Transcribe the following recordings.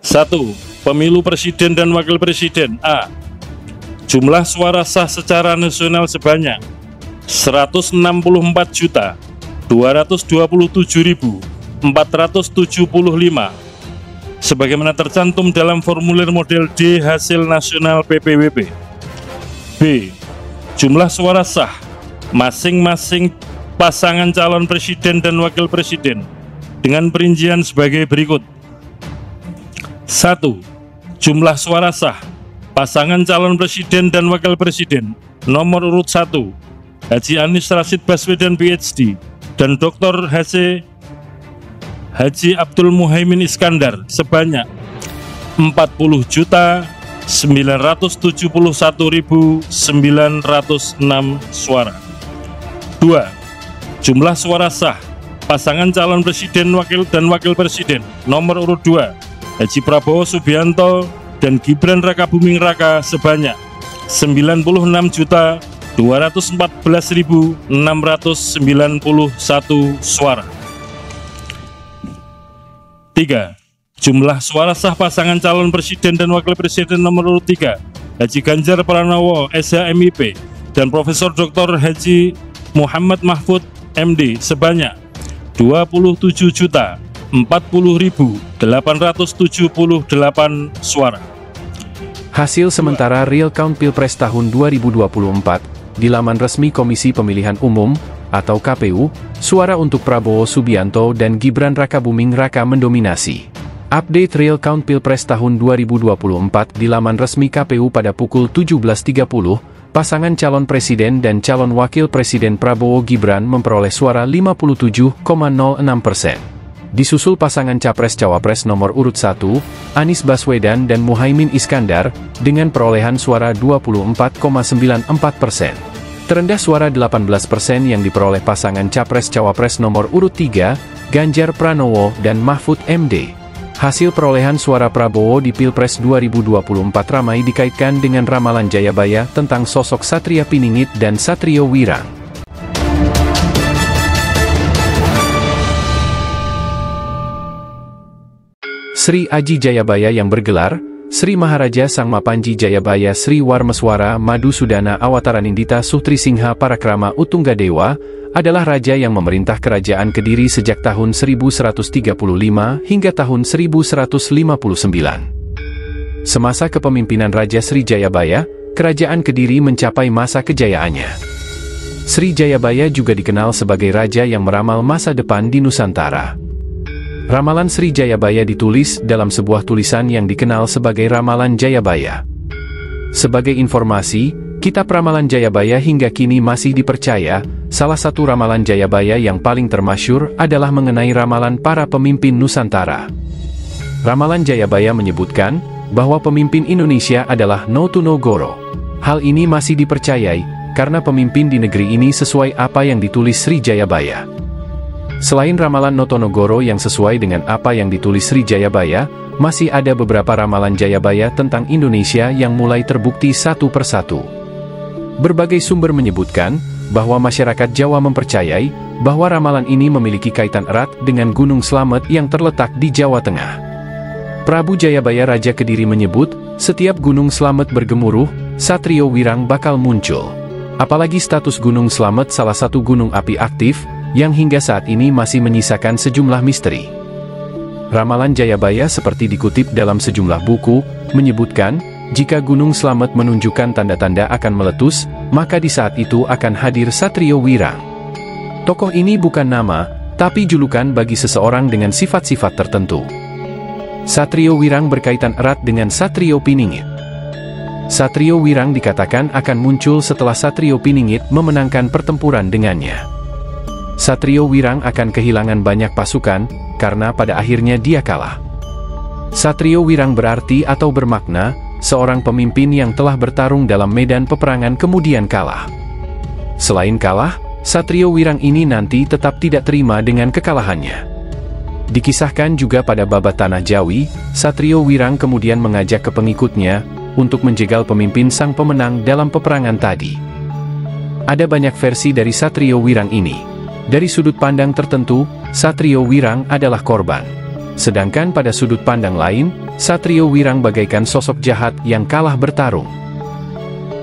1. Pemilu Presiden dan Wakil Presiden. A. Jumlah suara sah secara nasional sebanyak 164.227.475 sebagaimana tercantum dalam formulir model D hasil nasional PPWP. B. Jumlah suara sah masing-masing pasangan calon presiden dan wakil presiden dengan perincian sebagai berikut. 1. Jumlah suara sah pasangan calon presiden dan wakil presiden nomor urut 1 Haji Anies Rashid Baswedan PhD dan Dr. Haji Abdul Muhaimin Iskandar sebanyak 40.971.906 suara. 2. Jumlah suara sah pasangan calon presiden dan wakil presiden nomor urut 2 Haji Prabowo Subianto dan Gibran Rakabuming Raka sebanyak 96.214.691 suara. 3. Jumlah suara sah pasangan calon presiden dan wakil presiden nomor urut 3 Haji Ganjar Pranowo SHMIP dan Profesor Dr. Haji Muhammad Mahfud MD sebanyak 27.040.878 suara. Hasil sementara real count Pilpres tahun 2024 di laman resmi Komisi Pemilihan Umum atau KPU, suara untuk Prabowo Subianto dan Gibran Rakabuming Raka mendominasi. Update real count Pilpres tahun 2024 di laman resmi KPU pada pukul 17.30, pasangan calon presiden dan calon wakil presiden Prabowo Gibran memperoleh suara 57,06%. Disusul pasangan Capres-Cawapres nomor urut 1, Anies Baswedan dan Muhaimin Iskandar, dengan perolehan suara 24,94%. Terendah suara 18% yang diperoleh pasangan Capres-Cawapres nomor urut 3, Ganjar Pranowo dan Mahfud MD. Hasil perolehan suara Prabowo di Pilpres 2024 ramai dikaitkan dengan ramalan Jayabaya tentang sosok Satria Piningit dan Satrio Wirang. Sri Aji Jayabaya yang bergelar Sri Maharaja Sang Mapanji Jayabaya Sri Warmeswara Madu Sudana Awataranindita Suhtri Singha Parakrama Utunggadewa adalah raja yang memerintah kerajaan Kediri sejak tahun 1135 hingga tahun 1159. Semasa kepemimpinan Raja Sri Jayabaya, kerajaan Kediri mencapai masa kejayaannya. Sri Jayabaya juga dikenal sebagai raja yang meramal masa depan di Nusantara. Ramalan Sri Jayabaya ditulis dalam sebuah tulisan yang dikenal sebagai Ramalan Jayabaya. Sebagai informasi, kitab Ramalan Jayabaya hingga kini masih dipercaya. Salah satu ramalan Jayabaya yang paling termasyur adalah mengenai ramalan para pemimpin Nusantara. Ramalan Jayabaya menyebutkan bahwa pemimpin Indonesia adalah Notonogoro. Hal ini masih dipercayai karena pemimpin di negeri ini sesuai apa yang ditulis Sri Jayabaya. Selain ramalan Notonogoro yang sesuai dengan apa yang ditulis Sri Jayabaya, masih ada beberapa ramalan Jayabaya tentang Indonesia yang mulai terbukti satu persatu. Berbagai sumber menyebutkan bahwa masyarakat Jawa mempercayai bahwa ramalan ini memiliki kaitan erat dengan Gunung Slamet yang terletak di Jawa Tengah. Prabu Jayabaya Raja Kediri menyebut, setiap Gunung Slamet bergemuruh, Satrio Wirang bakal muncul. Apalagi status Gunung Slamet salah satu gunung api aktif, yang hingga saat ini masih menyisakan sejumlah misteri. Ramalan Jayabaya seperti dikutip dalam sejumlah buku, menyebutkan, jika Gunung Slamet menunjukkan tanda-tanda akan meletus, maka di saat itu akan hadir Satrio Wirang. Tokoh ini bukan nama, tapi julukan bagi seseorang dengan sifat-sifat tertentu. Satrio Wirang berkaitan erat dengan Satrio Piningit. Satrio Wirang dikatakan akan muncul setelah Satrio Piningit memenangkan pertempuran dengannya. Satrio Wirang akan kehilangan banyak pasukan, karena pada akhirnya dia kalah. Satrio Wirang berarti atau bermakna, seorang pemimpin yang telah bertarung dalam medan peperangan kemudian kalah. Selain kalah, Satrio Wirang ini nanti tetap tidak terima dengan kekalahannya. Dikisahkan juga pada babat Tanah Jawi, Satrio Wirang kemudian mengajak ke pengikutnya, untuk menjegal pemimpin sang pemenang dalam peperangan tadi. Ada banyak versi dari Satrio Wirang ini. Dari sudut pandang tertentu, Satrio Wirang adalah korban. Sedangkan pada sudut pandang lain, Satrio Wirang bagaikan sosok jahat yang kalah bertarung.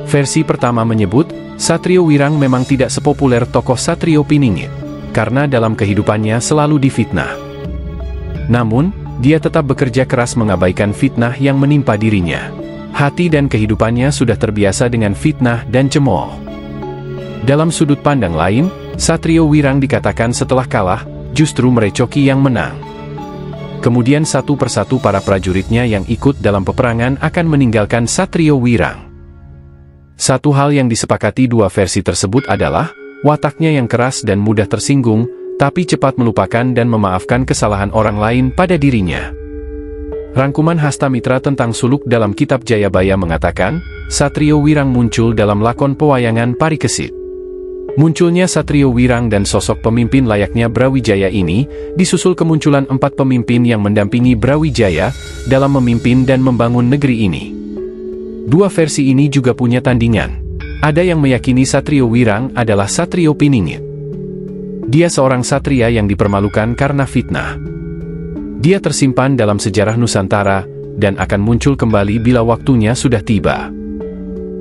Versi pertama menyebut, Satrio Wirang memang tidak sepopuler tokoh Satrio Piningit, karena dalam kehidupannya selalu difitnah. Namun, dia tetap bekerja keras mengabaikan fitnah yang menimpa dirinya. Hati dan kehidupannya sudah terbiasa dengan fitnah dan cemooh. Dalam sudut pandang lain, Satrio Wirang dikatakan setelah kalah, justru merecoki yang menang. Kemudian satu persatu para prajuritnya yang ikut dalam peperangan akan meninggalkan Satrio Wirang. Satu hal yang disepakati dua versi tersebut adalah, wataknya yang keras dan mudah tersinggung, tapi cepat melupakan dan memaafkan kesalahan orang lain pada dirinya. Rangkuman Hastamitra tentang suluk dalam kitab Jayabaya mengatakan, Satrio Wirang muncul dalam lakon pewayangan Parikesit. Munculnya Satrio Wirang dan sosok pemimpin layaknya Brawijaya ini, disusul kemunculan 4 pemimpin yang mendampingi Brawijaya dalam memimpin dan membangun negeri ini. Dua versi ini juga punya tandingan. Ada yang meyakini Satrio Wirang adalah Satrio Piningit. Dia seorang satria yang dipermalukan karena fitnah. Dia tersimpan dalam sejarah Nusantara, dan akan muncul kembali bila waktunya sudah tiba.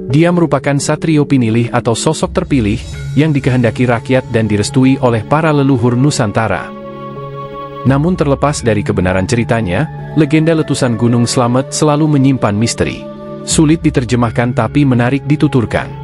Dia merupakan Satrio Pinilih atau sosok terpilih, yang dikehendaki rakyat dan direstui oleh para leluhur Nusantara. Namun terlepas dari kebenaran ceritanya, legenda letusan Gunung Slamet selalu menyimpan misteri. Sulit diterjemahkan tapi menarik dituturkan.